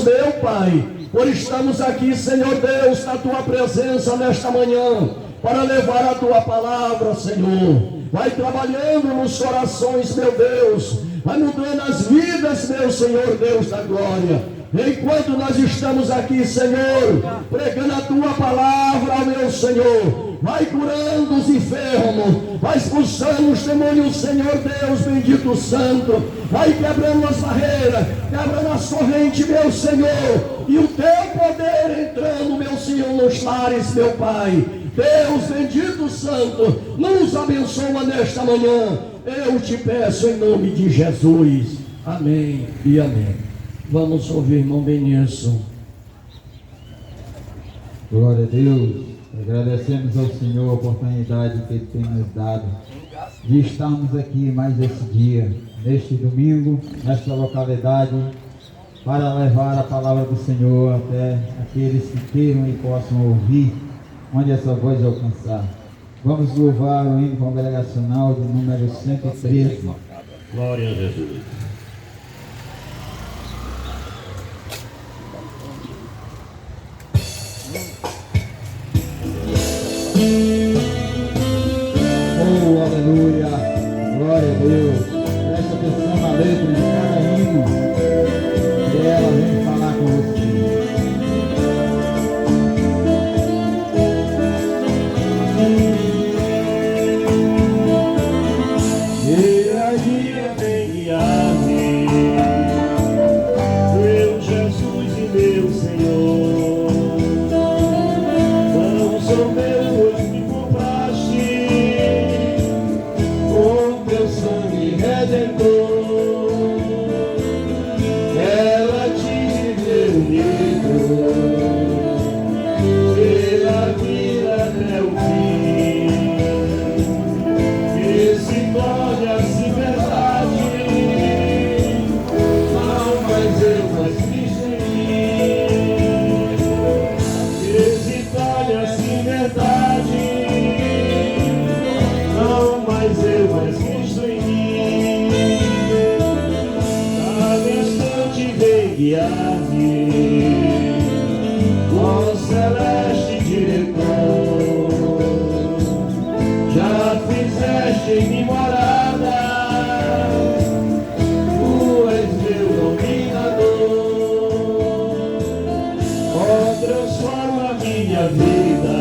meu Pai, por estamos aqui, Senhor Deus, na Tua presença nesta manhã, para levar a Tua palavra, Senhor. Vai trabalhando nos corações, meu Deus, vai mudando as vidas, meu Senhor Deus da glória. Enquanto nós estamos aqui, Senhor, pregando a Tua palavra, meu Senhor, vai curando os enfermos, vai expulsando os demônios, Senhor Deus, bendito Santo, vai quebrando as barreiras, quebrando as correntes, meu Senhor, e o Teu poder entrando, meu Senhor, nos lares, meu Pai. Deus bendito Santo, nos abençoa nesta manhã, eu te peço em nome de Jesus, amém e amém. Vamos ouvir, irmão Benício. Glória a Deus, agradecemos ao Senhor a oportunidade que Ele tem nos dado de estarmos aqui mais esse dia, neste domingo, nesta localidade, para levar a palavra do Senhor até aqueles que queiram e possam ouvir, onde essa voz alcançar. Vamos louvar o hino congregacional de número 113. Glória a Jesus. Oh, aleluia, glória a Deus. Presta atenção na letra de cada hino, e ela vem falar com você. Dia a dia vem guiar-me, meu Jesus e meu Senhor. Não sou meu, pois me compraste com teu sangue redentor. Ela te deu unido pela vida até o fim, que se torne assim verdade. Não mais eu, mas Cristo em mim, que se torne assim verdade. Não mais eu, mas Cristo em mim. Cada instante vem guiar-me com celeste diretor. Já fizeste em mim morada, Tu és meu dominador. Oh, transforma a minha vida,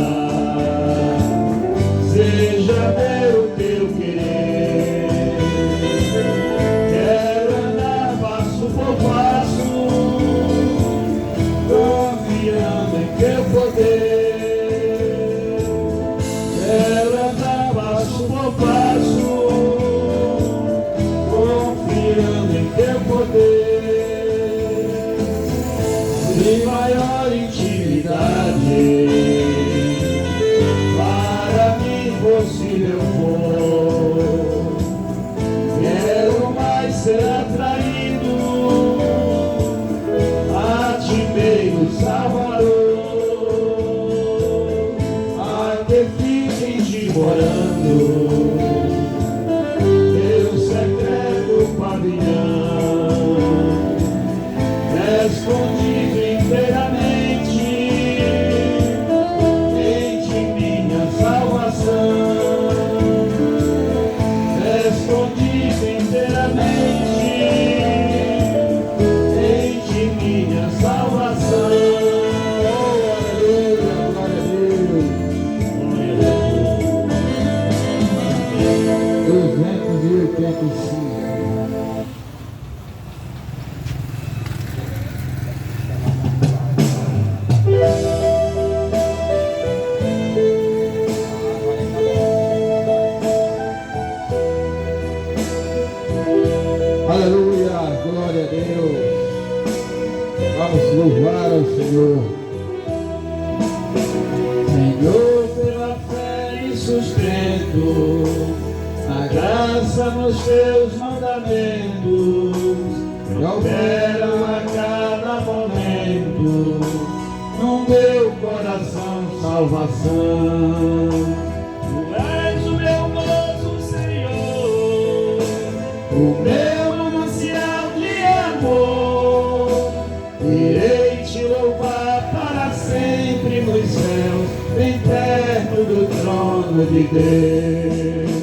seja meu teu querer. Quero andar passo por passo, confiando em teu poder. Quero andar passo por passo, confiando em teu poder. De maior intimidade, para mim possível for. Quero mais ser atraído a ti, meu Salvador. A que fique em ti morando, teu secreto pavilhão, escondido inteiramente em ti minha salvação, escondido inteiramente em ti minha salvação. Aleluia, glória a Deus. Glória a Deus. 285. Aleluia, glória a Deus. Vamos louvar ao Senhor. Senhor, pela fé e sustento, a graça nos teus mandamentos, que operam a cada momento, no meu coração salvação. Tu és o meu gozo, Senhor, o meu manancial de amor, e Irei te louvar para sempre nos céus, bem perto do trono de Deus.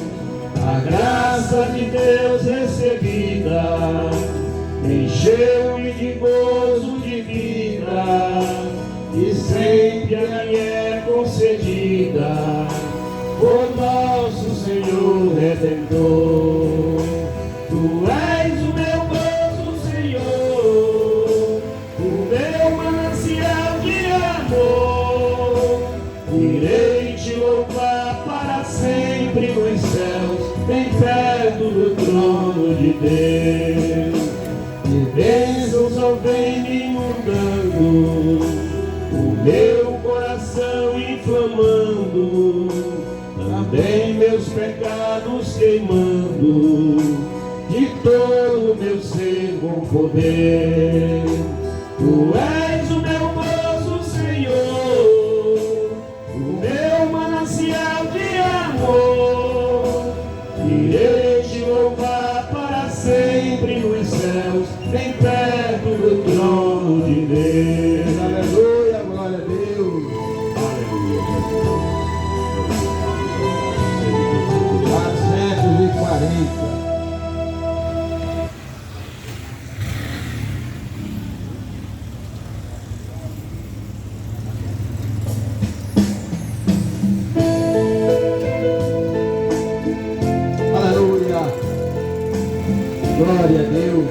A graça de Deus recebida encheu-me de gozo de vida, e sempre a mim é concedida por nosso Senhor Redentor. Tu és o meu gozo, Senhor, o meu manancial de amor. Irei te louvar para sempre nos céus, bem perto do trono de Deus. E bênçãos só vem me inundando, o meu coração inflamando, também meus pecados queimando, de todo meu ser com poder. Tu és o meu gozo, Senhor, o meu manancial de amor. Irei te louvar para sempre nos céus, bem perto do trono de Deus. Aleluia, glória a Deus. Aleluia. 440. Aleluia. Glória a Deus.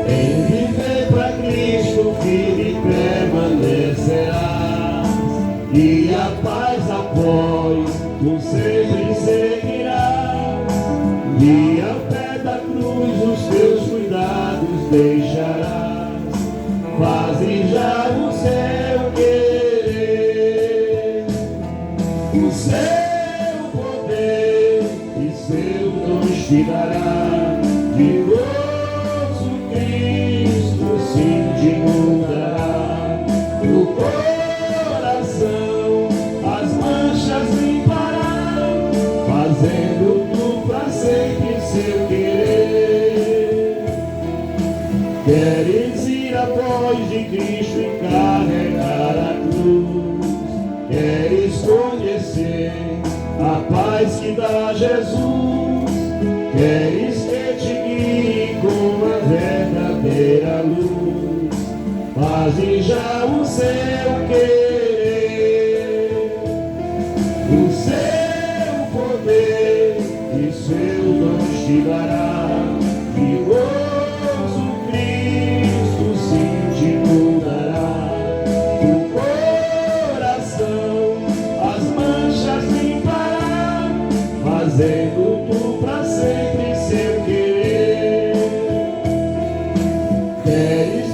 Em viver para Cristo firme permanecerás, e a paz após tu sempre seguirás, e ao pé da cruz os teus cuidados deixarás. Faze já o seu querer, o seu poder e seu dom te dará. De gozo Cristo sim te mudará. No coração as manchas limpará, fazendo tu pra sempre seu querer. Queres ir após de Cristo e carregar a cruz, queres conhecer a paz que dá Jesus, queres que te guie com a verdadeira luz. Faze já o seu querer, o seu poder e seu dom te dará. De gozo Cristo sim te mudará. O coração as manchas limpará, fazendo tu pra sempre seu querer. Queres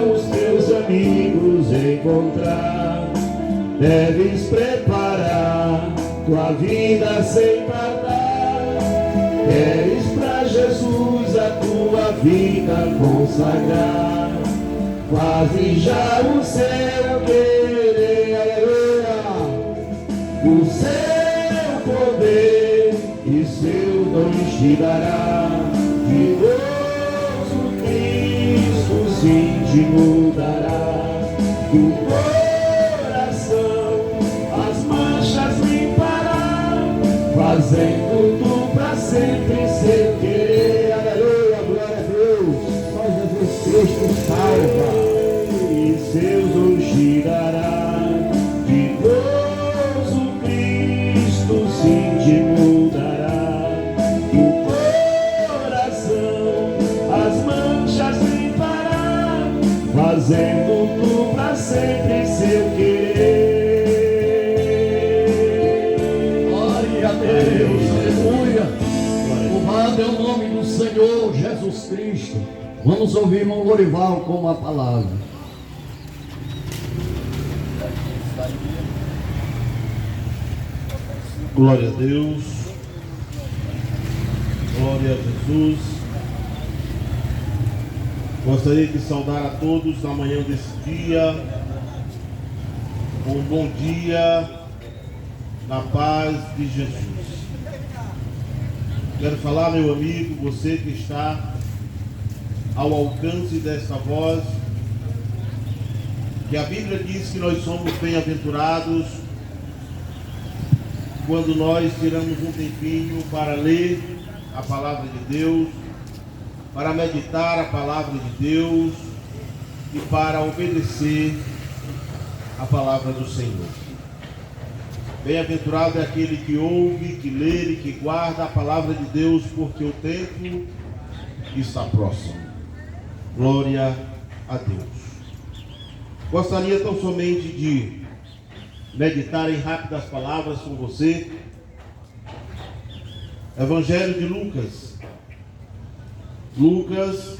os teus amigos encontrar, deves preparar tua vida sem tardar. Queres pra Jesus a tua vida consagrar, faze já o seu querer. Aleluia. O seu poder e seu dom te dará. De gozo Cristo sim te mudará. Do coração as manchas limpará, fazendo tu pra sempre seu querer. Aleluia, glória a Deus. Só Jesus Cristo salva. E seus dons te dará. De gozo Cristo sim te mudará. Do coração as manchas limpará, fazendo tu pra sempre seu querer. Glória a Deus, aleluia. Louvado é o nome do Senhor Jesus Cristo. Vamos ouvir irmão Lorival com a palavra. Glória a Deus, glória a Jesus. Gostaria de saudar a todos na manhã desse dia, um bom dia, na paz de Jesus. Quero falar, meu amigo, você que está ao alcance desta voz, que a Bíblia diz que nós somos bem-aventurados quando nós tiramos um tempinho para ler a palavra de Deus, para meditar a palavra de Deus e para obedecer a palavra do Senhor. Bem-aventurado é aquele que ouve, que lê e que guarda a palavra de Deus, porque o tempo está próximo. Glória a Deus. Gostaria tão somente de meditar em rápidas palavras com você. Evangelho de Lucas. Lucas,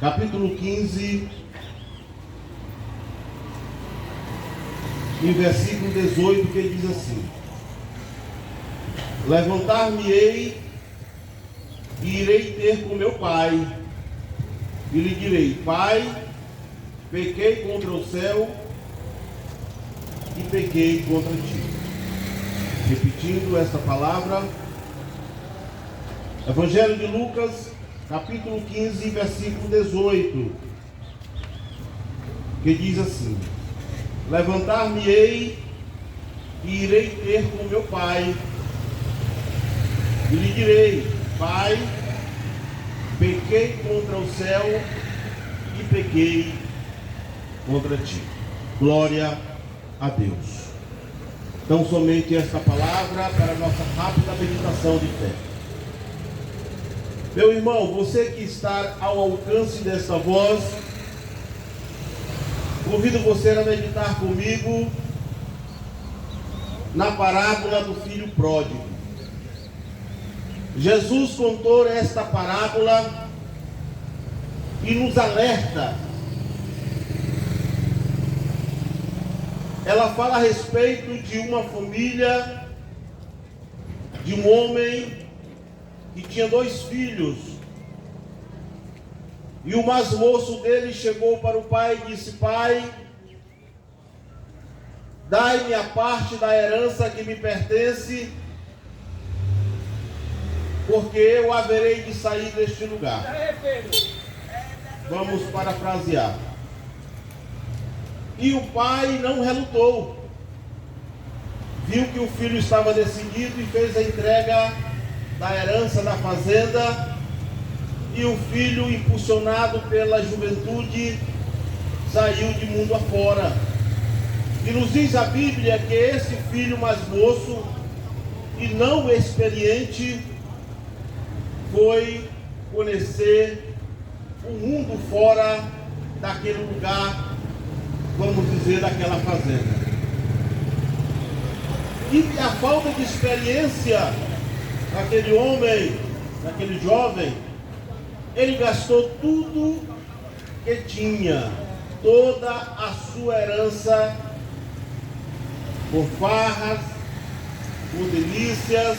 capítulo 15, e versículo 18, que diz assim: levantar-me-ei e irei ter com meu pai, e lhe direi: Pai, pequei contra o céu e pequei contra ti. Repetindo esta palavra, Evangelho de Lucas, capítulo 15, versículo 18, que diz assim: levantar-me-ei e irei ter com meu pai, e lhe direi: Pai, pequei contra o céu e pequei contra ti. Glória a Deus. Então, somente esta palavra para a nossa rápida meditação de fé. Meu irmão, você que está ao alcance desta voz, convido você a meditar comigo na parábola do filho pródigo. Jesus contou esta parábola e nos alerta. Ela fala a respeito de uma família, de um homem que tinha 2 filhos. E o mais moço dele chegou para o pai e disse: Pai, dai-me a parte da herança que me pertence, porque eu haverei de sair deste lugar. Vamos parafrasear. E o pai não relutou. Viu que o filho estava decidido e fez a entrega da herança da fazenda. E o filho, impulsionado pela juventude, saiu de mundo afora. E nos diz a Bíblia que esse filho mais moço e não experiente foi conhecer o mundo fora daquele lugar, vamos dizer, daquela fazenda. E a falta de experiência daquele homem, daquele jovem, ele gastou tudo que tinha, toda a sua herança, com farras, com delícias,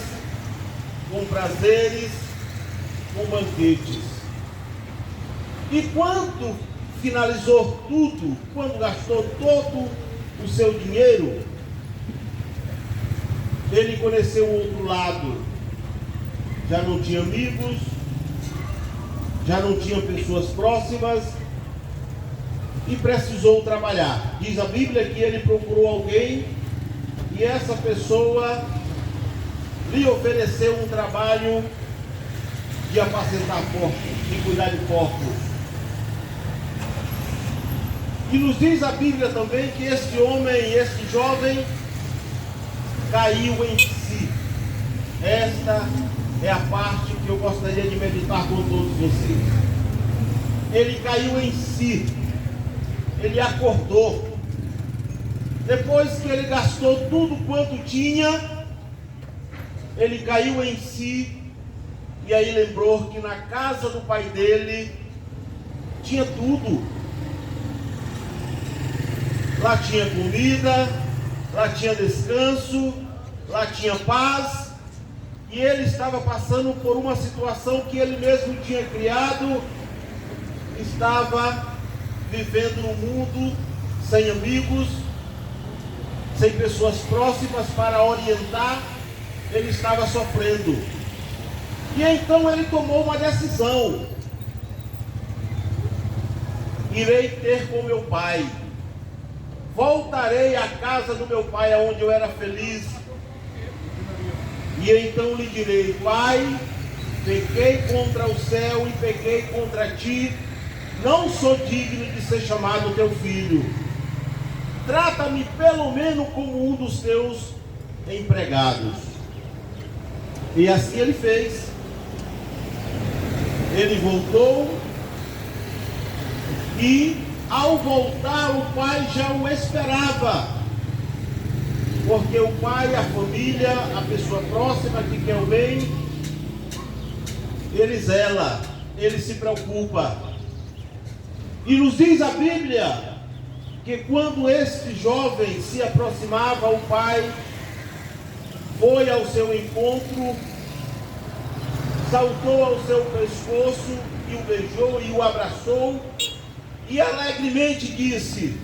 com prazeres, com banquetes. E quando finalizou tudo, quando gastou todo o seu dinheiro, ele conheceu o outro lado. Já não tinha amigos, já não tinha pessoas próximas e precisou trabalhar. Diz a Bíblia que ele procurou alguém e essa pessoa lhe ofereceu um trabalho de apacentar porcos, de cuidar de porcos. E nos diz a Bíblia também que esse homem, esse jovem, caiu em si. Esta é a parte que eu gostaria de meditar com todos vocês. Ele caiu em si. Ele acordou. Depois que ele gastou tudo quanto tinha, ele caiu em si. E aí lembrou que na casa do pai dele tinha tudo. Lá tinha comida, lá tinha descanso, lá tinha paz. E ele estava passando por uma situação que ele mesmo tinha criado. Estava vivendo num mundo sem amigos, sem pessoas próximas para orientar. Ele estava sofrendo. E então ele tomou uma decisão. irei ter com meu pai. Voltarei à casa do meu pai, onde eu era feliz. E então lhe direi: Pai, pequei contra o céu e pequei contra ti, não sou digno de ser chamado teu filho. Trata-me pelo menos como um dos teus empregados. E assim ele fez. Ele voltou e, ao voltar, o pai já o esperava, porque o pai, a família, a pessoa próxima que quer o bem, ele zela, ele se preocupa. E nos diz a Bíblia que quando este jovem se aproximava, o pai foi ao seu encontro, saltou ao seu pescoço e o beijou e o abraçou e alegremente disse: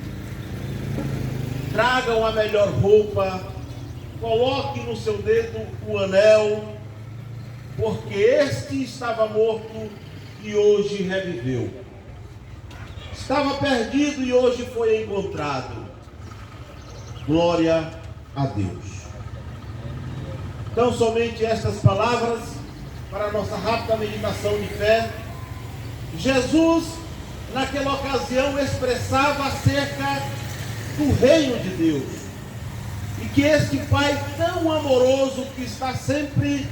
tragam a melhor roupa, coloque no seu dedo o anel, porque este estava morto e hoje reviveu. Estava perdido e hoje foi encontrado. Glória a Deus. Então, somente estas palavras para a nossa rápida meditação de fé. Jesus, naquela ocasião, expressava acerca do reino de Deus, e que este Pai tão amoroso, que está sempre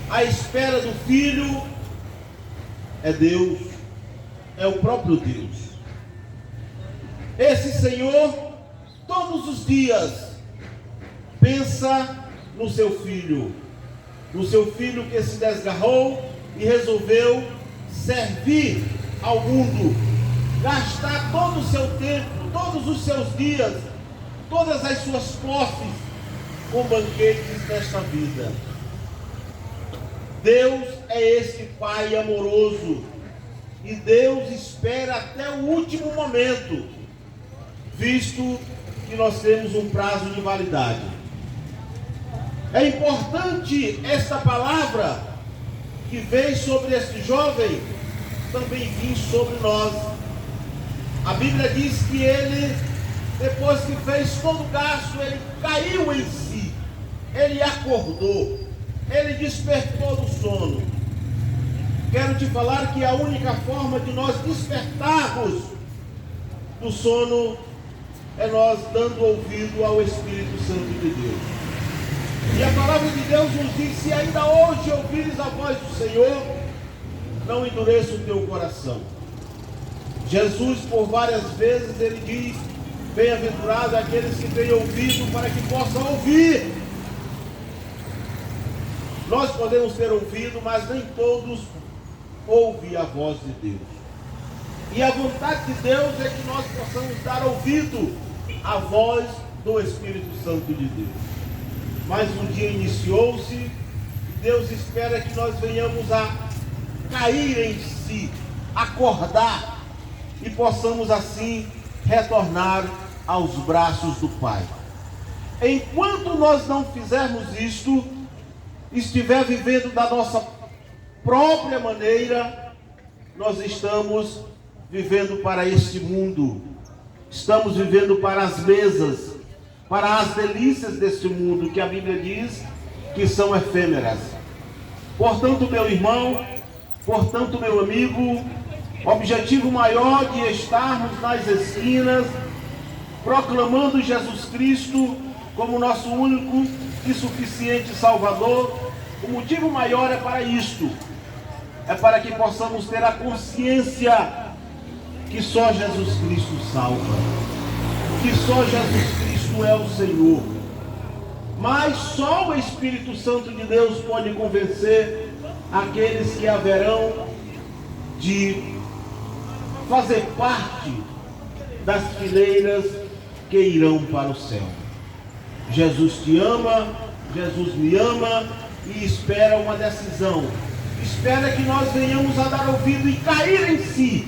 à espera do Filho, é Deus, é o próprio Deus. Esse Senhor, todos os dias, pensa no seu Filho que se desgarrou e resolveu servir ao mundo, gastar todo o seu tempo, todos os seus dias, todas as suas posses com banquetes desta vida. Deus é esse Pai amoroso, e Deus espera até o último momento, visto que nós temos um prazo de validade. É importante esta palavra que veio sobre este jovem também vir sobre nós. A Bíblia diz que ele, depois que fez todo o gasto, ele caiu em si, ele acordou, ele despertou do sono. Quero te falar que a única forma de nós despertarmos do sono é nós dando ouvido ao Espírito Santo de Deus. E a palavra de Deus nos diz: se ainda hoje ouvires a voz do Senhor, não endureça o teu coração. Jesus, por várias vezes, ele diz: bem-aventurado aqueles que têm ouvido para que possam ouvir. Nós podemos ter ouvido, mas nem todos ouvem a voz de Deus. E a vontade de Deus é que nós possamos dar ouvido à voz do Espírito Santo de Deus. Mas um dia iniciou-se, e Deus espera que nós venhamos a cair em si, acordar, e possamos assim retornar aos braços do Pai. Enquanto nós não fizermos isto, estiver vivendo da nossa própria maneira, nós estamos vivendo para este mundo, estamos vivendo para as mesas, para as delícias deste mundo, que a Bíblia diz que são efêmeras. Portanto, meu irmão, portanto, meu amigo, o objetivo maior de estarmos nas esquinas, proclamando Jesus Cristo como nosso único e suficiente Salvador, o motivo maior é para isto, é para que possamos ter a consciência que só Jesus Cristo salva, que só Jesus Cristo é o Senhor. Mas só o Espírito Santo de Deus pode convencer aqueles que haverão de fazer parte das fileiras que irão para o céu. Jesus te ama, Jesus me ama e espera uma decisão. Espera que nós venhamos a dar ouvido e cair em si.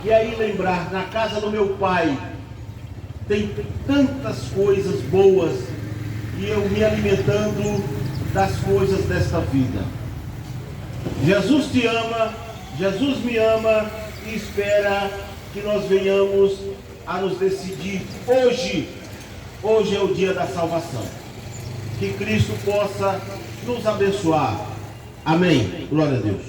E aí lembrar, na casa do meu Pai tem tantas coisas boas, e eu me alimentando das coisas desta vida. Jesus te ama, Jesus me ama e espera que nós venhamos a nos decidir hoje. Hoje é o dia da salvação. Que Cristo possa nos abençoar. Amém. Glória a Deus.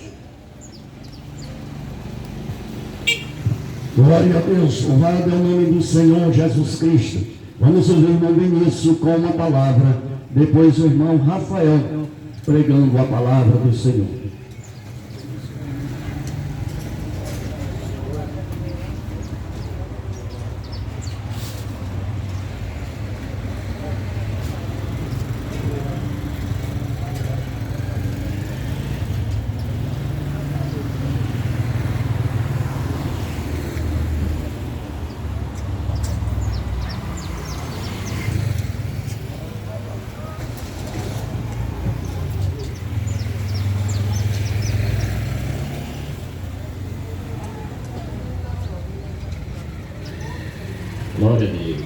Glória a Deus. Louvado é o nome do Senhor Jesus Cristo. Vamos ouvir o irmão Benício com uma palavra. Depois o irmão Rafael pregando a palavra do Senhor. Glória a Deus.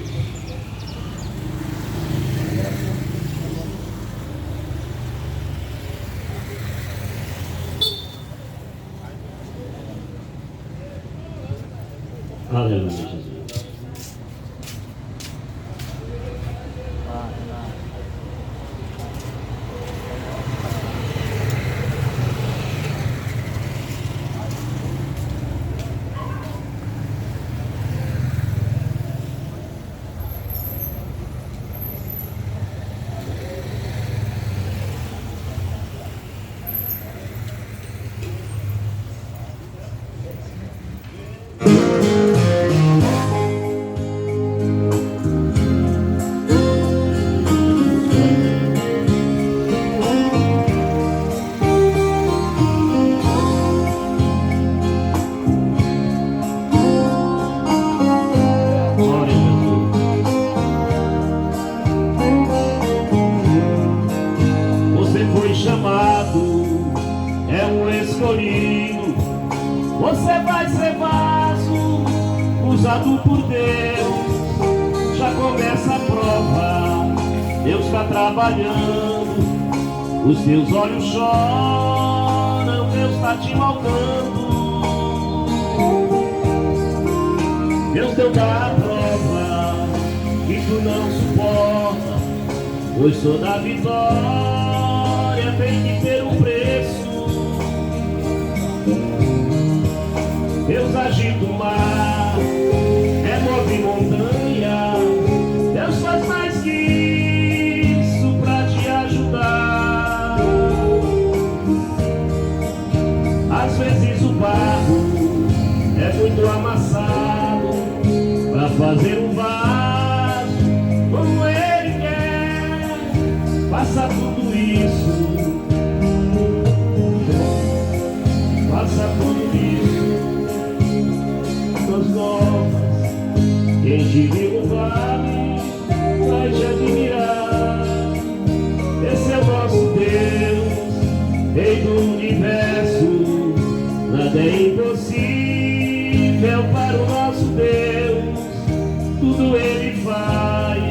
Aleluia, Jesus. Você vai ser vaso usado por Deus. Já começa a prova, Deus está trabalhando. Os teus olhos choram, Deus está te moldando. Deus deu da prova que tu não suporta, pois toda vitória tem que ter um preço. Deus agita o mar, remove montanha. Deus faz mais que isso pra te ajudar. Às vezes o barro é muito amassado pra fazer um vaso como Ele quer. Faça tudo isso, faça tudo isso. Novas, quem te viu no vale vai te admirar. Esse é o nosso Deus, Rei do universo. Nada é impossível para o nosso Deus, tudo Ele faz,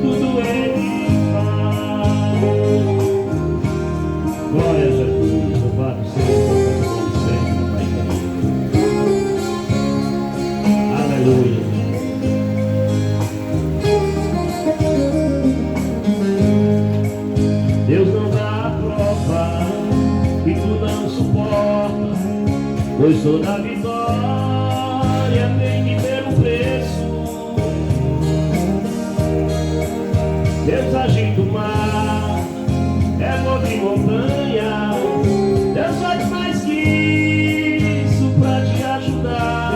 tudo Ele faz. Glória a Jesus, louvado seja. Aleluia. Deus não dá a prova que tu não suporta, pois toda vitória tem que ter um preço. Deus agita o mar, remove montanha. Deus faz mais que isso pra te ajudar.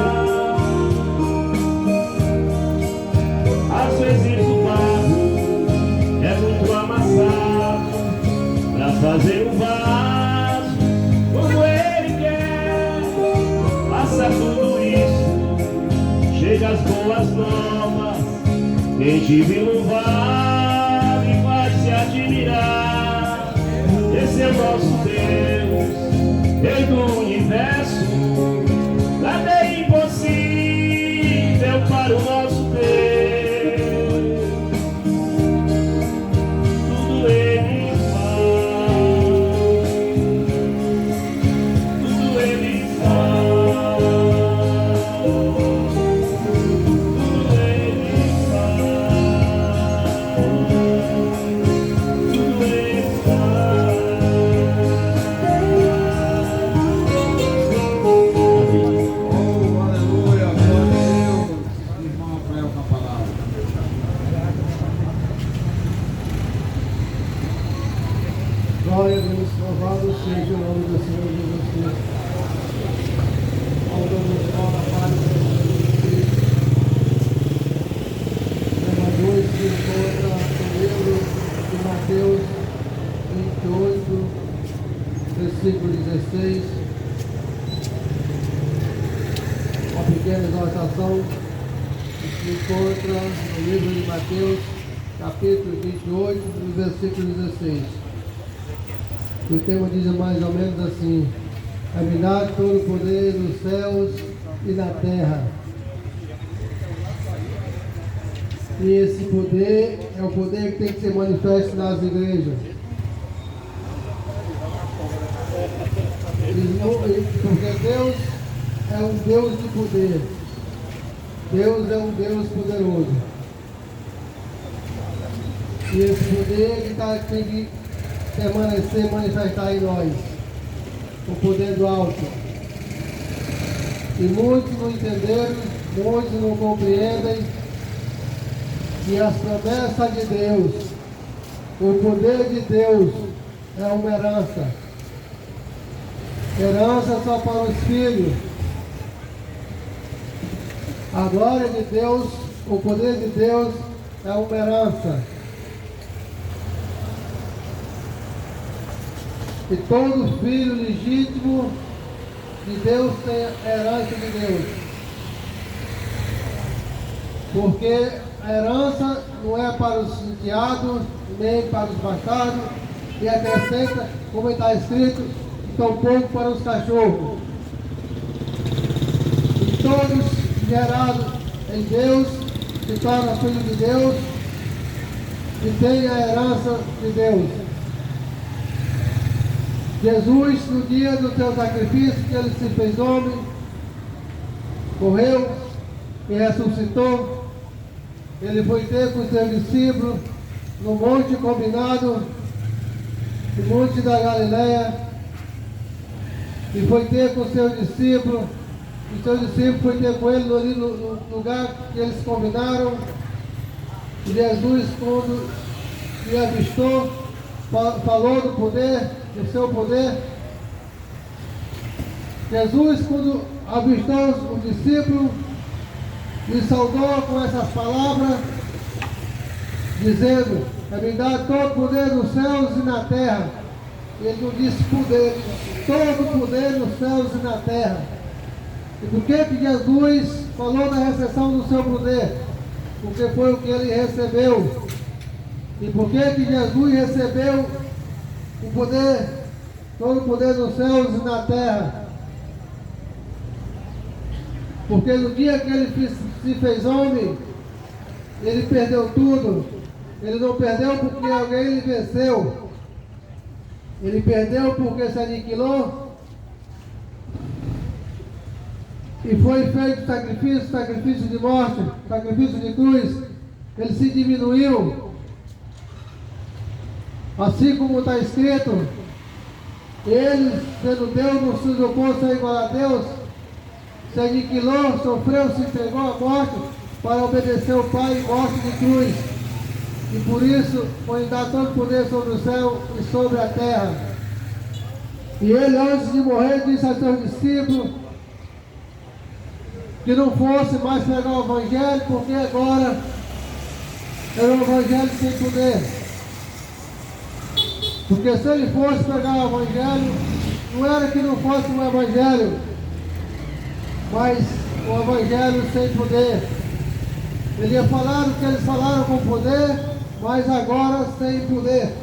Às vezes o barro é muito amassado pra fazer um vaso como Ele quer. Faça tudo isso, chega as boas novas. Quem te viu no vale vai se admirar. Esse é o nosso Deus, Rei do universo. Nada é impossível para o nosso Deus. Tudo Ele faz, Jesus, louvado seja o nome do Senhor Jesus Cristo. Ao Deus fala, Pai, Levador se encontra no livro de Mateus 28, versículo 16. Uma pequena exortação que se encontra no livro de Mateus, capítulo 28, no versículo 16. O tema diz mais ou menos assim: é-me dado todo o poder nos céus e na terra. E esse poder é o poder que tem que ser manifesto nas igrejas. Porque Deus é um Deus de poder. Deus é um Deus poderoso. E esse poder tem que permanecer, manifestar em nós. O poder do alto. E muitos não entenderam, muitos não compreendem que as promessas de Deus, o poder de Deus é uma herança. Herança só para os filhos. A glória de Deus, o poder de Deus é uma herança. E todo filho legítimo de Deus tem a herança de Deus. Porque a herança não é para os enteados, nem para os bastardos, e acrescenta, como está escrito, tampouco para os cachorros. E todos gerados em Deus se tornam filhos de Deus e têm a herança de Deus. Jesus, no dia do seu sacrifício, que ele se fez homem, morreu e ressuscitou, ele foi ter com seus discípulos no monte combinado, no monte da Galileia, e foi ter com seus discípulos, e seus discípulos foi ter com ele no lugar que eles combinaram. E Jesus, quando lhe avistou, falou do poder, do seu poder. Jesus, quando avistou os discípulos, lhe saudou com essas palavras, dizendo: é-me dado todo o poder nos céus e na terra. Ele não disse poder, todo o poder nos céus e na terra. E por que Jesus falou da recepção do seu poder? Porque foi o que ele recebeu. E por que Jesus recebeu o poder, todo o poder nos céus e na terra? Porque no dia que ele se fez homem, ele perdeu tudo. Ele não perdeu porque alguém lhe venceu. Ele perdeu porque se aniquilou. E foi feito sacrifício de morte, sacrifício de cruz. Ele se diminuiu. Assim como está escrito, ele, sendo Deus, não se opôs a igual a Deus, se aniquilou, sofreu, se entregou à morte para obedecer ao Pai em morte de cruz. E por isso foi dar todo o poder sobre o céu e sobre a terra. E ele, antes de morrer, disse a seus discípulos que não fosse mais pregar o Evangelho, porque agora era um Evangelho sem poder. Porque se ele fosse pregar o Evangelho, não era que não fosse um Evangelho, mas um Evangelho sem poder. Ele ia falar o que eles falaram com poder, mas agora sem poder.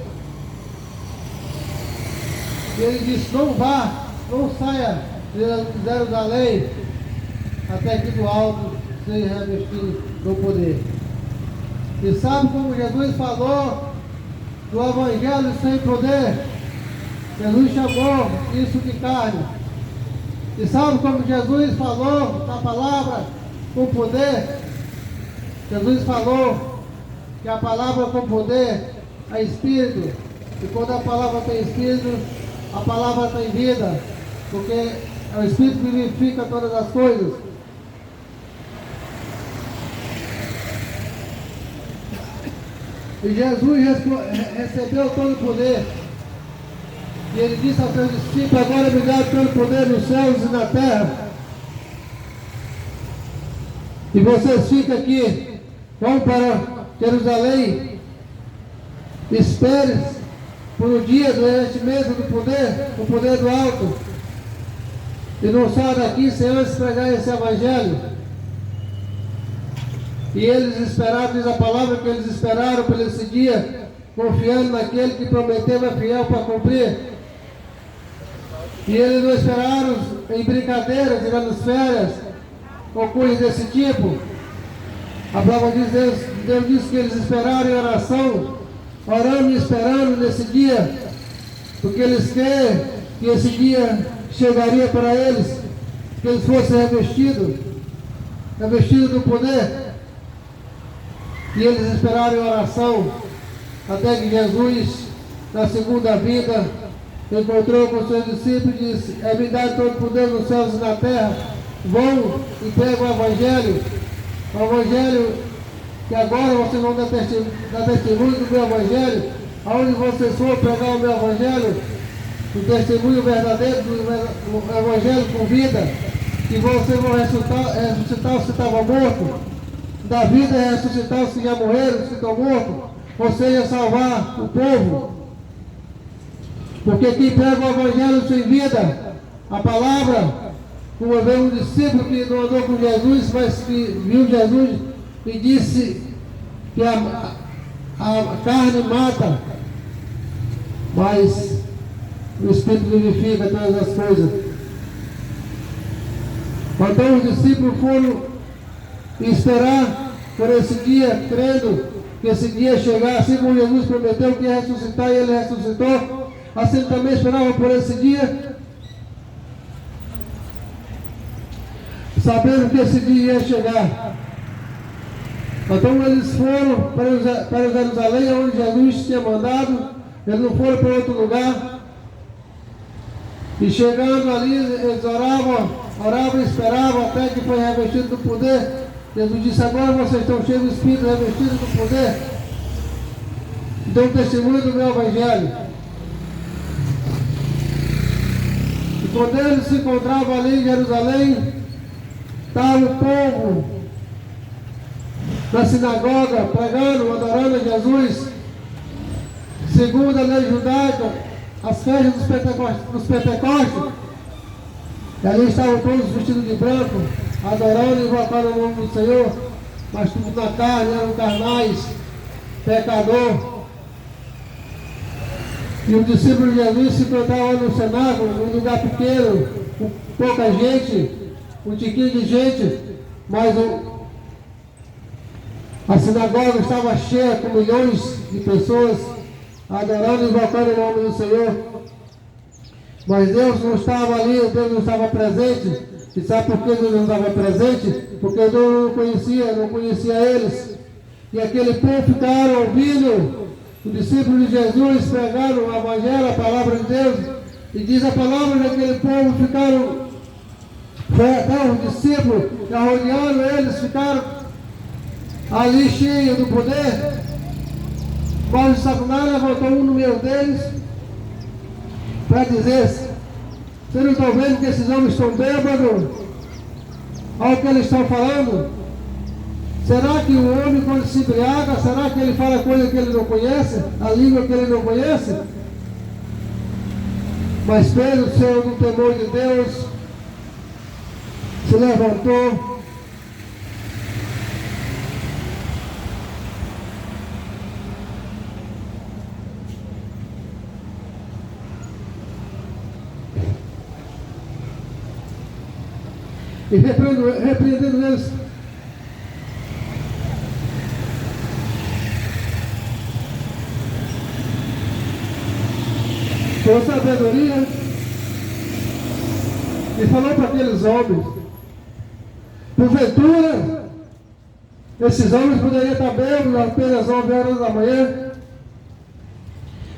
E ele disse: não vá, não saia de Jerusalém, até que do alto seja revestido do poder. E sabe como Jesus falou do Evangelho sem poder? Jesus chamou isso de carne. E sabe como Jesus falou da palavra com poder? Jesus falou que a palavra com poder é espírito. E quando a palavra tem espírito, a palavra tem vida. Porque é o espírito que vivifica todas as coisas. E Jesus recebeu todo o poder. E ele disse aos seus discípulos: agora me dá todo o poder nos céus e na terra. E vocês ficam aqui, vão para Jerusalém, esperem por um dia do revestimento do poder, o poder do alto. E não saiam daqui sem antes pregar esse evangelho. E eles esperaram, diz a palavra, que eles esperaram por esse dia, confiando naquele que prometeu é fiel para cumprir. E eles não esperaram em brincadeiras, tirando férias, ou coisas desse tipo. A palavra diz, Deus disse que eles esperaram em oração, orando e esperando nesse dia, porque eles querem que esse dia chegaria para eles, que eles fossem revestidos do poder. E eles esperaram em oração, até que Jesus, na segunda vinda, encontrou com seus discípulos e disse: é me dado todo o poder nos céus e na terra. Vão e pregam o Evangelho que agora vocês vão dar testemunho do meu Evangelho. Aonde vocês for pregar o meu Evangelho, o testemunho verdadeiro do Evangelho com vida, que vocês vão ressuscitar os que estavam mortos, da vida é ressuscitar os que já morreram, os que estão mortos, ou seja, salvar o povo. Porque quem prega o Evangelho sem vida, a palavra, como veio um discípulo que não andou com Jesus, mas que viu Jesus e disse que a carne mata, mas o Espírito vivifica todas as coisas. Então os discípulos foram esperar por esse dia, crendo que esse dia chegar, assim como Jesus prometeu que ia ressuscitar, e ele ressuscitou, assim também esperavam por esse dia, sabendo que esse dia ia chegar. Então eles foram para Jerusalém, onde Jesus tinha mandado. Eles não foram para outro lugar. E chegando ali, eles oravam e esperavam até que foi revestido do poder. Jesus disse: agora vocês estão cheios do Espírito, revestidos do poder. Dão testemunho do meu Evangelho. E quando eles se encontravam ali em Jerusalém, estava o povo na sinagoga, pregando, adorando a Jesus, segundo a lei judaica, as festas dos Pentecostes. E ali estavam todos vestidos de branco, adorando e invocando o nome do Senhor, mas tudo na carne, eram carnais, pecador. E os discípulos de Jesus se encontravam no cenáculo, num lugar pequeno, com pouca gente, um tiquinho de gente, mas a sinagoga estava cheia com milhões de pessoas adorando e invocando o nome do Senhor. Mas Deus não estava ali, Deus não estava presente. E sabe por que Deus não estava presente? Porque Deus não conhecia eles. E aquele povo ficaram ouvindo os discípulos de Jesus pregaram o Evangelho, a palavra de Deus. E diz a palavra daquele povo ficaram, os discípulos, rodeando eles, ficaram ali cheios do poder. Mas o Satanás levantou um no meio deles para dizer: vocês não estão vendo que esses homens estão bêbados? Olha o que eles estão falando. Será que o homem, quando se embriaga, será que ele fala coisa que ele não conhece? A língua que ele não conhece? Mas Pedro, cheio do temor de Deus, se levantou e repreendendo eles, com sabedoria, e falou para aqueles homens: porventura esses homens poderiam estar bêbados apenas 9 horas da manhã?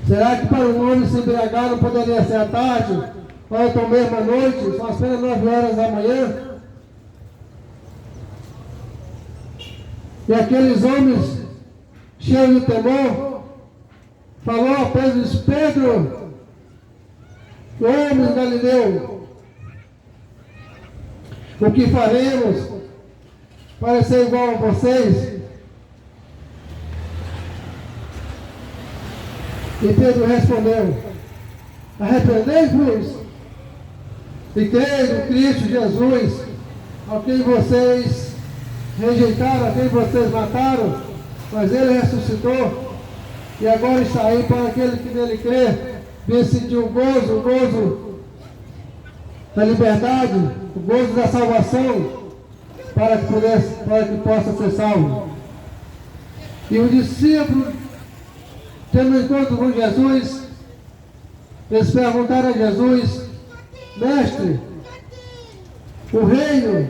Será que para um homem se embriagar não poderia ser à tarde, ou então mesmo à noite, são apenas 9 horas da manhã? E aqueles homens, cheios de temor, falou a Pedro: Pedro, Homens de Galileu, o que faremos para ser igual a vocês? E Pedro respondeu: arrependei-vos e creio no Cristo Jesus, a quem vocês rejeitaram, a quem vocês mataram, mas ele ressuscitou e agora está aí para aquele que nele crê, vir sentir o gozo da liberdade, o gozo da salvação, para que possa ser salvo. E o discípulo, tendo um encontro com Jesus, eles perguntaram a Jesus: mestre, o reino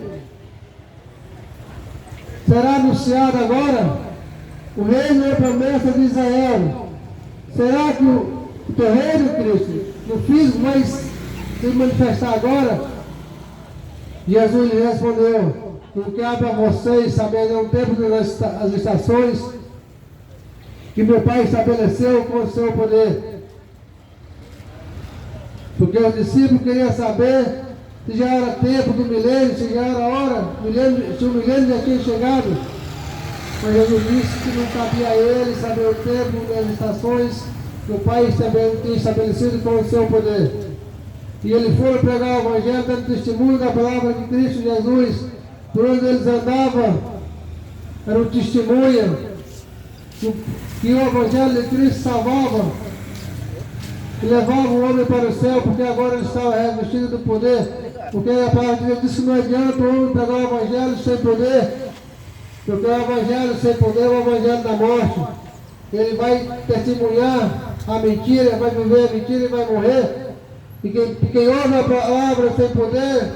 será anunciado agora? O reino é a promessa de Israel. Será que o teu reino, Cristo, no físico, vai se manifestar agora? Jesus lhe respondeu: não cabe a vocês saberem o tempo das estações que meu Pai estabeleceu com o seu poder. Porque os discípulos queriam saber se já era tempo do milênio, se já era hora, se o milênio já tinha chegado. Mas Jesus disse que não cabia a ele saber o tempo das estações que o Pai tinha estabelecido com o seu poder. E eles foram pregar o Evangelho, dando testemunho da palavra de Cristo Jesus. Por onde eles andavam, era um testemunho que o Evangelho de Cristo salvava e levava o homem para o céu, porque agora ele estava revestido do poder. Porque a palavra de Deus diz que não adianta o homem pregar o Evangelho sem poder, porque o Evangelho sem poder é o Evangelho da morte. Ele vai testemunhar a mentira, vai viver a mentira e vai morrer. E quem ouve a palavra sem poder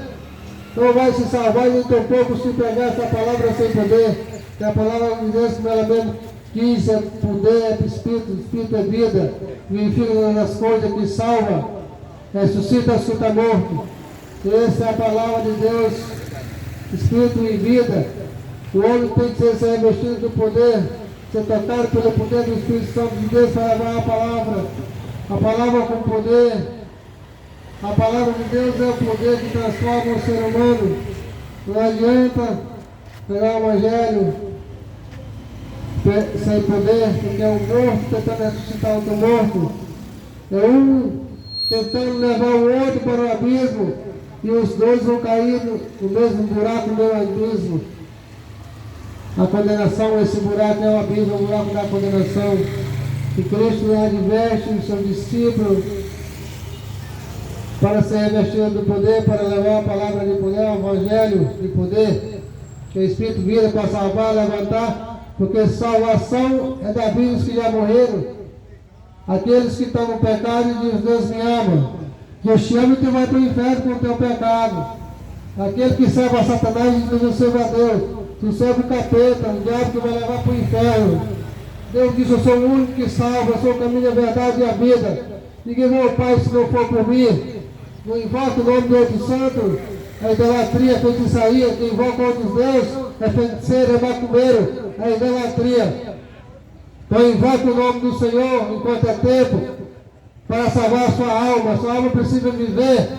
não vai se salvar, e nem tão pouco se pregar essa palavra sem poder. Que a palavra de Deus, como ela mesmo diz, é poder, é espírito é vida, vivifica nas coisas que salva, ressuscita os que estão mortos. Essa é a palavra de Deus, espírito e vida. O homem tem que ser revestido do poder, ser tocado pelo poder do Espírito Santo de Deus para levar a palavra com poder. A palavra de Deus é o poder que transforma o ser humano. Não adianta pegar o Evangelho sem poder, porque é um morto tentando ressuscitar outro morto. É um tentando levar o outro para o abismo, e os dois vão cair no mesmo buraco do abismo. A condenação, esse buraco é o abismo, o buraco da condenação. E Cristo adverte os seus discípulos para ser revestido do poder, para levar a palavra de poder, o Evangelho de poder, que o Espírito vida para salvar, levantar, porque salvação é da vida dos que já morreram, aqueles que estão no pecado e diz: Deus me ama, Deus te ama e tu vai para o inferno com o teu pecado. Aquele que serve a Satanás diz: não serve a Deus, tu serve o capeta, o diabo que vai levar para o inferno. Deus diz: eu sou o único que salva, eu sou o caminho, a verdade e a vida. Ninguém vai ao Pai se não for por mim. Não invoca o nome do outro santo, é idolatria, é feitiçaria. Quem invoca outros deuses é feiticeiro, é macumbeiro, é idolatria. Então invoca o nome do Senhor enquanto é tempo, para salvar a sua alma. A sua alma precisa viver.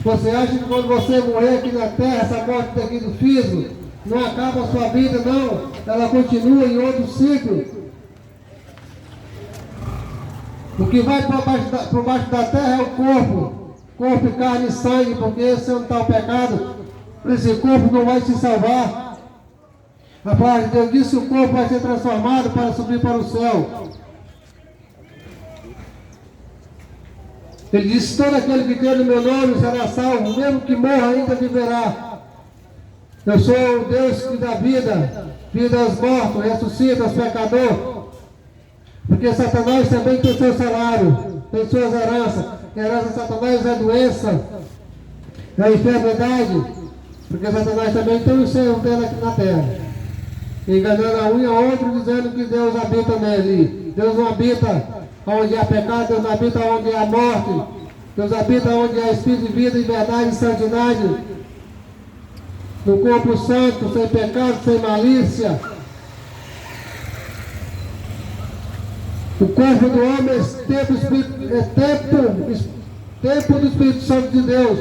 Você acha que quando você morrer aqui na terra, essa morte daqui do físico, não acaba a sua vida? Não, ela continua em outro ciclo. O que vai por baixo da terra é o corpo, carne e sangue, porque esse é onde está o pecado. Esse corpo não vai se salvar. A palavra de Deus diz que o corpo vai ser transformado para subir para o céu. Ele disse: todo aquele que crê no meu nome será salvo, mesmo que morra ainda viverá. Eu sou o Deus que dá vida aos mortos, ressuscita os pecadores. Porque Satanás também tem seu salário, tem suas heranças. A herança de Satanás é a doença, é a enfermidade. Porque Satanás também tem o seu dele aqui na terra, enganando a um e a outro, dizendo que Deus habita nele. Deus não habita onde há pecado, Deus não habita onde há morte. Deus habita onde há espírito de vida, e verdade e santidade. No corpo santo, sem pecado, sem malícia. O corpo do homem é templo do Espírito Santo de Deus.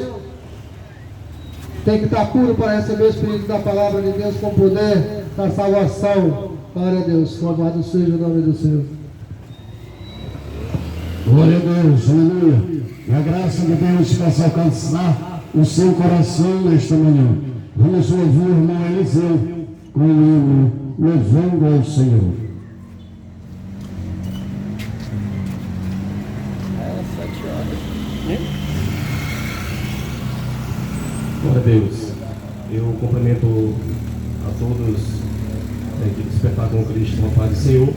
Tem que estar puro para receber o Espírito da palavra de Deus com poder da salvação. Glória a Deus, louvado seja o nome do Senhor. Glória a Deus, aleluia. E a graça de Deus possa alcançar o seu coração nesta manhã. Vamos ouvir o irmão Eliseu com o hino Louvando ao Senhor. Glória a Deus. Eu cumprimento a todos que despertar com Cristo, com a paz do Senhor.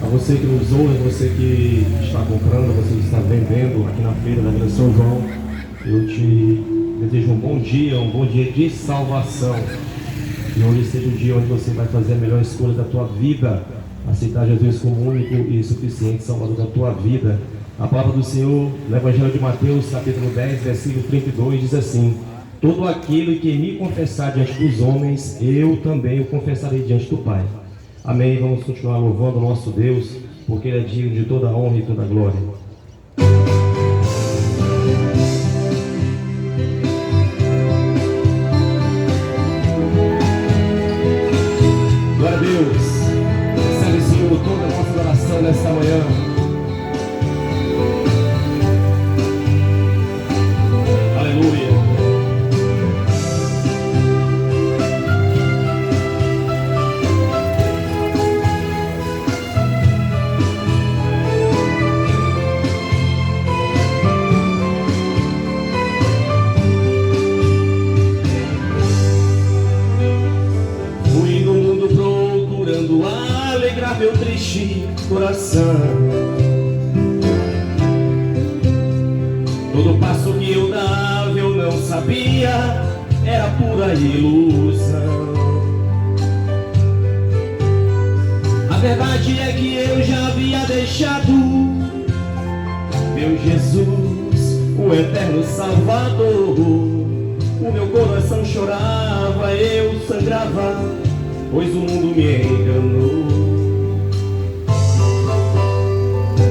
A você que nos ouve, a você que está comprando, a você que está vendendo aqui na feira da Grande São João, eu te desejo um bom dia de salvação. E hoje seja o dia onde você vai fazer a melhor escolha da tua vida, aceitar Jesus como único e suficiente Salvador da tua vida. A palavra do Senhor, no Evangelho de Mateus, capítulo 10, versículo 32, diz assim: todo aquele que me confessar diante dos homens, eu também o confessarei diante do Pai. Amém. Vamos continuar louvando o nosso Deus, porque Ele é digno de toda a honra e toda a glória. Glória a Deus. Recebe, Senhor, toda a nossa adoração nesta manhã. Meu triste coração, todo passo que eu dava eu não sabia, era pura ilusão. A verdade é que eu já havia deixado meu Jesus, o eterno Salvador. O meu coração chorava, eu sangrava, pois o mundo me enganou.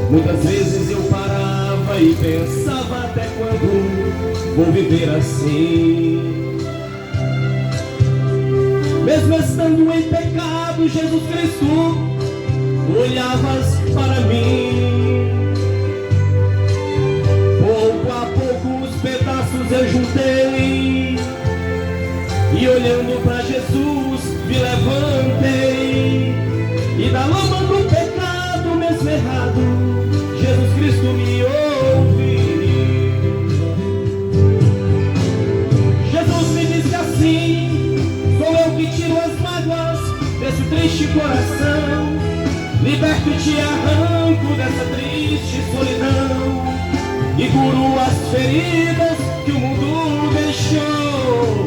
Muitas vezes eu parava e pensava: até quando vou viver assim? Mesmo estando em pecado, Jesus Cristo, olhavas para mim. Pouco a pouco os pedaços eu juntei, e olhando para Jesus me levantei, e da lama do pecado mesmo errado, Jesus Cristo me ouve. Jesus me disse assim: sou eu que tiro as mágoas desse triste coração, liberto e te arranco dessa triste solidão, e curo as feridas que o mundo deixou.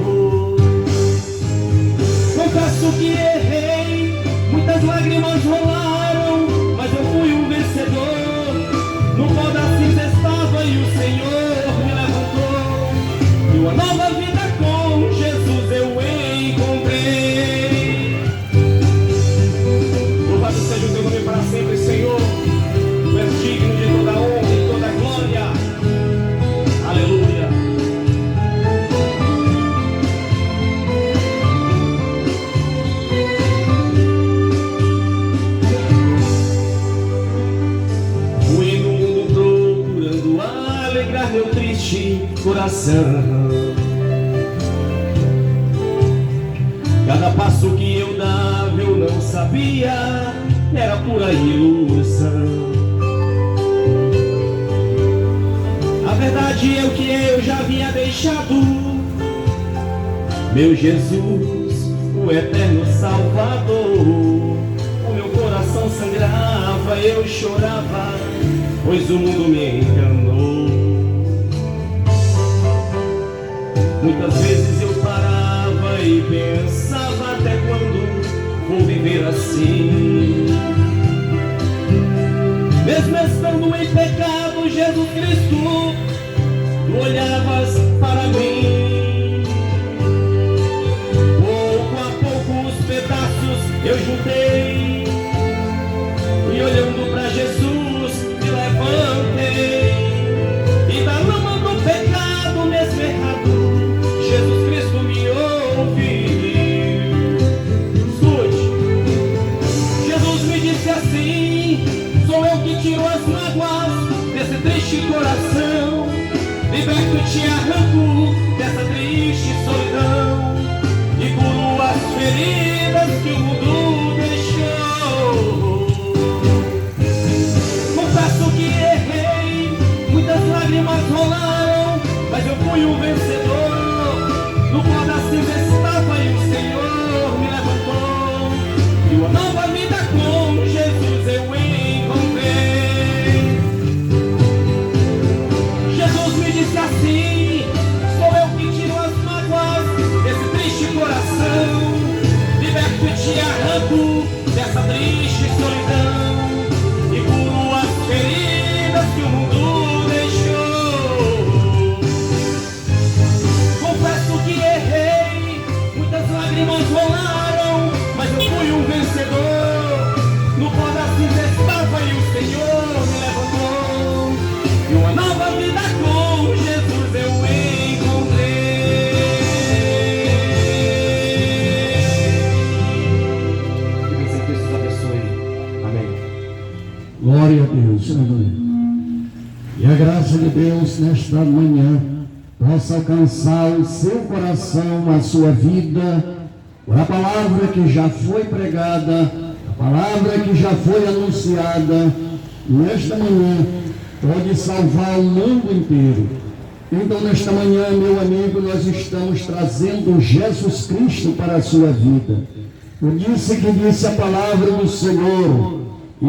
Confesso que errei, muitas lágrimas rolaram, mas eu fui um vencedor. No pó da cinza estava e o Senhor me levantou, e uma nova vida com Jesus eu encontrei. Louvado seja o teu nome para sempre, Senhor. Tu és digno de toda a honra e toda a glória. Aleluia. Meu triste coração, cada passo que eu dava eu não sabia, era pura ilusão. A verdade é o que eu já havia deixado meu Jesus, o eterno Salvador. O meu coração sangrava, eu chorava, pois o mundo me enganou. Muitas vezes eu parava e pensava: até quando vou viver assim? Mesmo estando em pecado, Jesus Cristo, tu olhavas para mim. Pouco a pouco os pedaços eu juntei, e olhando para Jesus liberto, te arranco dessa triste solidão e curo as feridas que o mundo deixou. Confesso que errei, muitas lágrimas rolaram, mas eu fui o vencedor. No pó da cinza estava e o Senhor me levantou, e uma nova vida com Jesus eu encontrei. Jesus me disse assim: sou eu que tiro as mágoas desse triste coração, liberto e te arranco dessa triste solidão e curo as feridas que o mundo deixou. Confesso que errei, muitas lágrimas rolaram, mas eu fui um vencedor. No pó da cinza estava e o Senhor me levantou, e uma nova vida com Jesus eu encontrei. Que Deus em Cristo nos abençoe. Amém. Glória a Deus. Aleluia. E a graça de Deus nesta manhã possa alcançar o seu coração, a sua vida, por a palavra que já foi pregada, a palavra que já foi anunciada. Nesta manhã pode salvar o mundo inteiro. Então, nesta manhã, meu amigo, nós estamos trazendo Jesus Cristo para a sua vida. Por isso que disse a palavra do Senhor,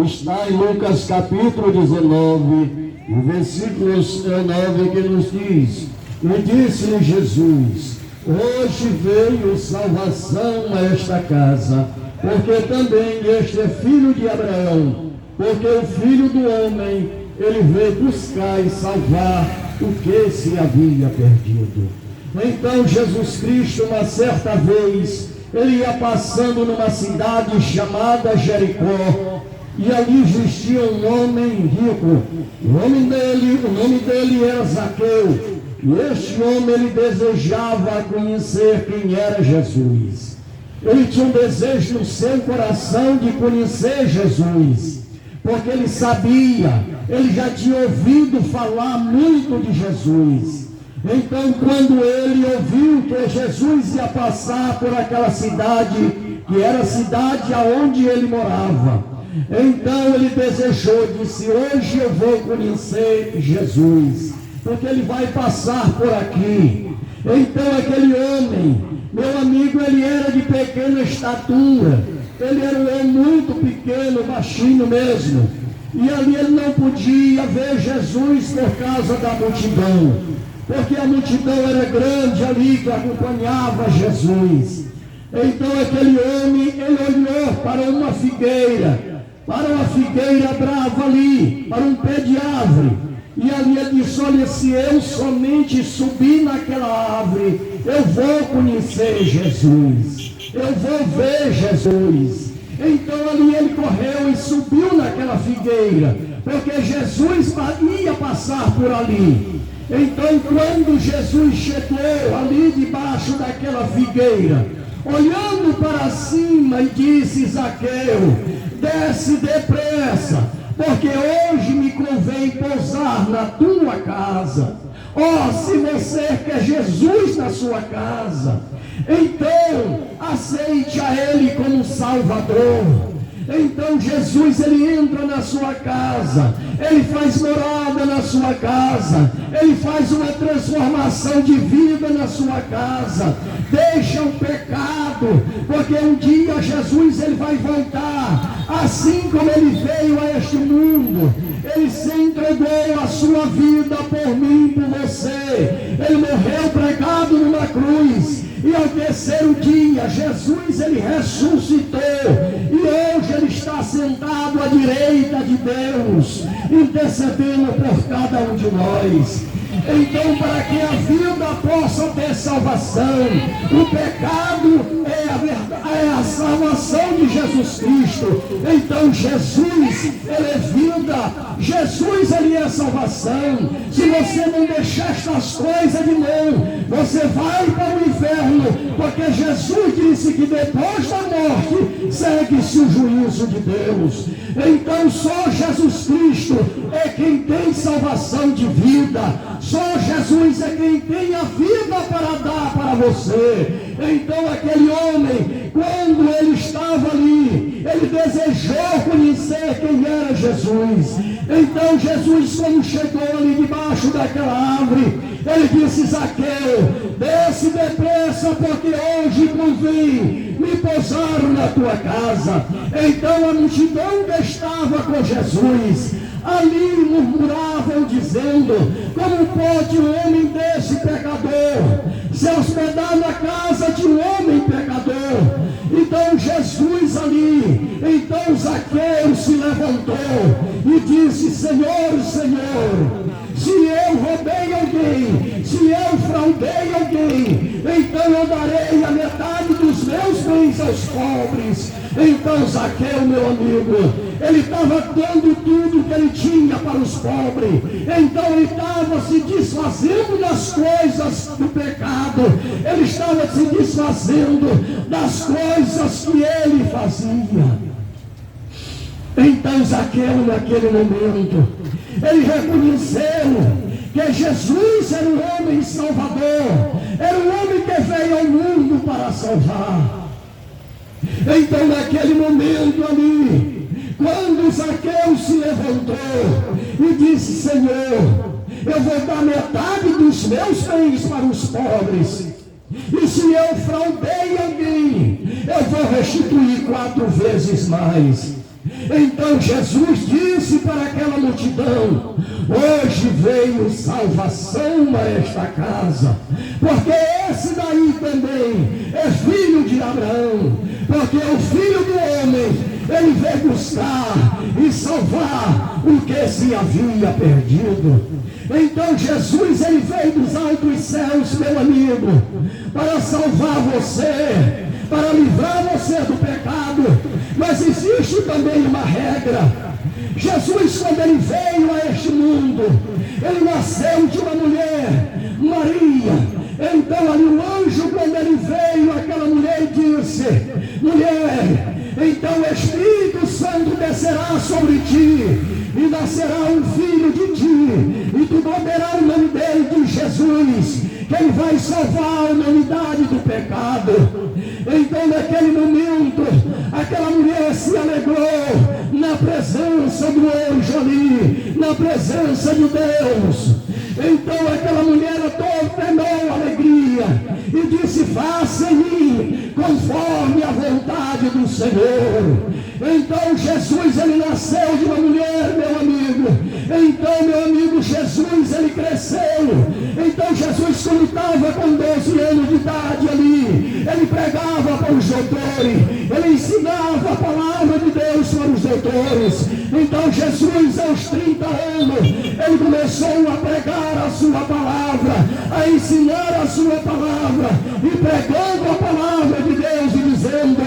está em Lucas capítulo 19, o versículo 9, que nos diz: e disse-lhe Jesus: hoje veio salvação a esta casa, porque também este é filho de Abraão, porque o Filho do Homem, ele veio buscar e salvar o que se havia perdido. Então Jesus Cristo, uma certa vez, ele ia passando numa cidade chamada Jericó, e ali existia um homem rico. O nome dele era Zaqueu. E este homem, ele desejava conhecer quem era Jesus. Ele tinha um desejo no seu coração de conhecer Jesus, porque ele sabia, ele já tinha ouvido falar muito de Jesus. Então, quando ele ouviu que Jesus ia passar por aquela cidade, que era a cidade aonde ele morava, então ele desejou, disse: hoje eu vou conhecer Jesus, porque ele vai passar por aqui. Então aquele homem, meu amigo, ele era de pequena estatura, ele era um homem muito pequeno, baixinho mesmo, e ali ele não podia ver Jesus por causa da multidão, porque a multidão era grande ali que acompanhava Jesus. Então aquele homem, ele olhou para uma figueira brava ali, para um pé de árvore, e ali ele disse: olha, se eu somente subir naquela árvore, eu vou conhecer Jesus, eu vou ver Jesus. Então ali ele correu e subiu naquela figueira, porque Jesus ia passar por ali. Então, quando Jesus chegou ali debaixo daquela figueira, olhando para cima, e disse: Zaqueu, desce depressa, porque hoje me convém pousar na tua casa. Se você quer Jesus na sua casa, então aceite a Ele como Salvador. Então Jesus, ele entra na sua casa, ele faz morada na sua casa, ele faz uma transformação de vida na sua casa, deixa o pecado, porque um dia Jesus, ele vai voltar, assim como ele veio a este mundo, ele se entregou a sua vida por mim, por você, ele morreu pregado numa cruz, e ao terceiro dia, Jesus, ele ressuscitou, e hoje ele está sentado à direita de Deus, intercedendo por cada um de nós. Então, para que a vida possa ter salvação, o pecado é a salvação de Jesus Cristo. Então Jesus, ele é vida, Jesus, ele é salvação. Se você não deixar estas coisas de mão, você vai para o inferno, porque Jesus disse que depois da morte segue-se o juízo de Deus. Então só Jesus Cristo é quem tem salvação de vida, só Jesus Jesus é quem tem a vida para dar para você. Então aquele homem, quando ele estava ali, ele desejou conhecer quem era Jesus. Então Jesus, quando chegou ali debaixo daquela árvore, ele disse: Zaqueu, desce depressa, porque hoje convém me pousar na tua casa. Então a multidão que estava com Jesus ali murmuravam, dizendo: como pode um homem desse pecador se hospedar na casa de um homem pecador? Então Jesus ali, então Zaqueu se levantou e disse: Senhor, Senhor, se eu roubei alguém, se eu fraudei alguém, então eu darei a metade dos meus bens aos pobres. Então Zaqueu, meu amigo, ele estava dando tudo que ele tinha para os pobres. Então ele estava se desfazendo das coisas do pecado, ele estava se desfazendo das coisas que ele fazia. Então Zaqueu, naquele momento, ele reconheceu que Jesus era um homem salvador, era um homem que veio ao mundo para salvar. Então naquele momento ali, quando Zaqueu se levantou e disse: Senhor, eu vou dar metade dos meus bens para os pobres, e se eu fraudei alguém, eu vou restituir 4 vezes mais. Então Jesus disse para aquela multidão: hoje veio salvação a esta casa, porque esse daí também é filho de Abraão, porque o Filho do Homem, ele veio buscar e salvar o que se havia perdido. Então Jesus, ele veio dos altos céus, meu amigo, para salvar você, para livrar você do pecado. Mas existe também uma regra. Jesus, quando ele veio a este mundo, ele nasceu de uma mulher, Maria. Então ali o anjo, quando ele veio, aquela mulher disse: mulher, então o Espírito Santo descerá sobre ti, e nascerá um filho de ti, e tu nomearás o nome dele de Jesus, que ele vai salvar a humanidade do pecado. Então naquele momento, aquela mulher se alegrou na presença do anjo ali, na presença de Deus. Então aquela mulher tornou alegria e disse: faça em mim conforme a vontade do Senhor. Então Jesus, ele nasceu de uma mulher, meu amigo. Então, meu amigo, Jesus, ele cresceu. Então Jesus, quando estava com 12 anos de idade ali, ele pregava para os doutores, ele ensinava a palavra de Deus para os doutores. Então Jesus, aos 30 anos, ele começou a pregar a sua palavra, a ensinar a sua palavra, e pregando a palavra de Deus e dizendo: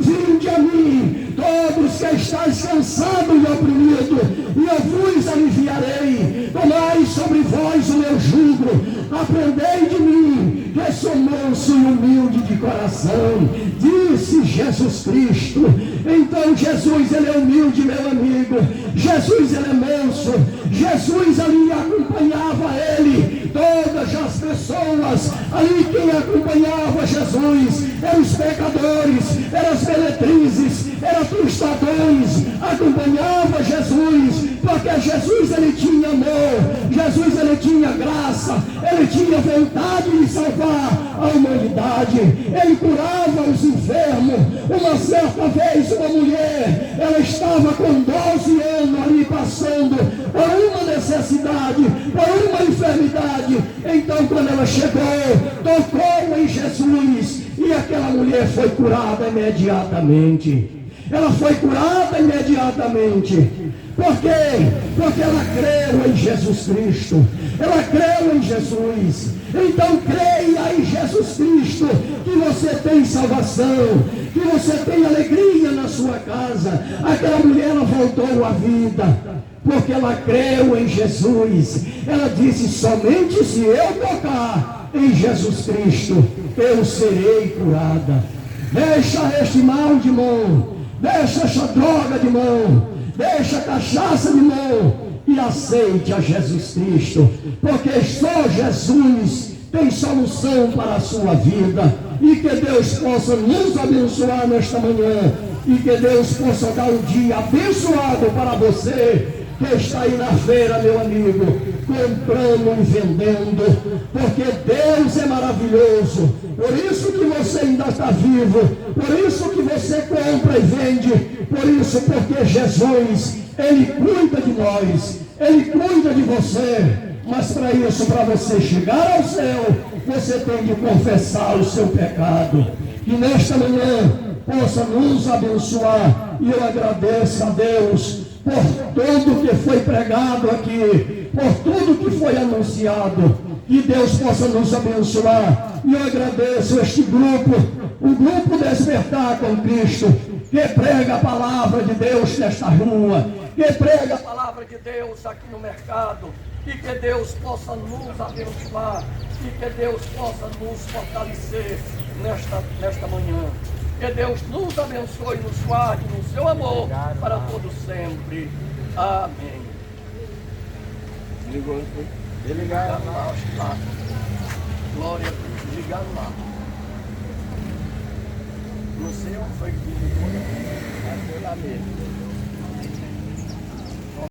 vinde a mim, todos que estáis cansados e oprimidos, e eu vos aliviarei. Tomai sobre vós o meu jugo, aprendei de mim, que sou manso e humilde de coração, disse Jesus Cristo. Então Jesus, ele é humilde, meu amigo. Jesus, ele é manso. Jesus ali acompanhava ele, todas as pessoas ali, quem acompanhava Jesus eram os pecadores, eram as meretrizes, eram frustradores, acompanhava Jesus, porque Jesus, ele tinha amor, Jesus, ele tinha graça, ele tinha vontade de salvar a humanidade, ele curava os enfermos. Uma certa vez, uma mulher, ela estava com 12 anos ali passando por uma necessidade, por uma enfermidade. Então quando ela chegou, tocou em Jesus, e aquela mulher foi curada imediatamente. Ela foi curada imediatamente. Por quê? Porque ela creu em Jesus Cristo. Ela creu em Jesus. Então creia em Jesus Cristo, que você tem salvação, que você tem alegria na sua casa. Aquela mulher, ela voltou à vida, porque ela creu em Jesus. Ela disse: somente se eu tocar em Jesus Cristo, eu serei curada. Deixa este mal de mão, deixa essa droga de mão, deixa a cachaça de mão, e aceite a Jesus Cristo, porque só Jesus tem solução para a sua vida. E que Deus possa nos abençoar nesta manhã. E que Deus possa dar um dia abençoado para você que está aí na feira, meu amigo, comprando e vendendo, porque Deus é maravilhoso. Por isso que você ainda está vivo, por isso que você compra e vende, por isso, porque Jesus, Ele cuida de nós, Ele cuida de você. Mas para isso, para você chegar ao céu, você tem de confessar o seu pecado. Que nesta manhã possa nos abençoar. E eu agradeço a Deus por tudo que foi pregado aqui, por tudo que foi anunciado. Que Deus possa nos abençoar. E eu agradeço este grupo, o grupo Despertar com Cristo, que prega a palavra de Deus nesta rua, que prega a palavra de Deus aqui no mercado. E que Deus possa nos abençoar, e que Deus possa nos fortalecer nesta manhã. Que Deus nos abençoe, nos guarde no seu amor para todo sempre. Amém. Ligou, não foi? Ligaram lá, acho que lá. Glória a Deus, ligaram lá. Não sei onde foi que ligou, mas foi lá mesmo.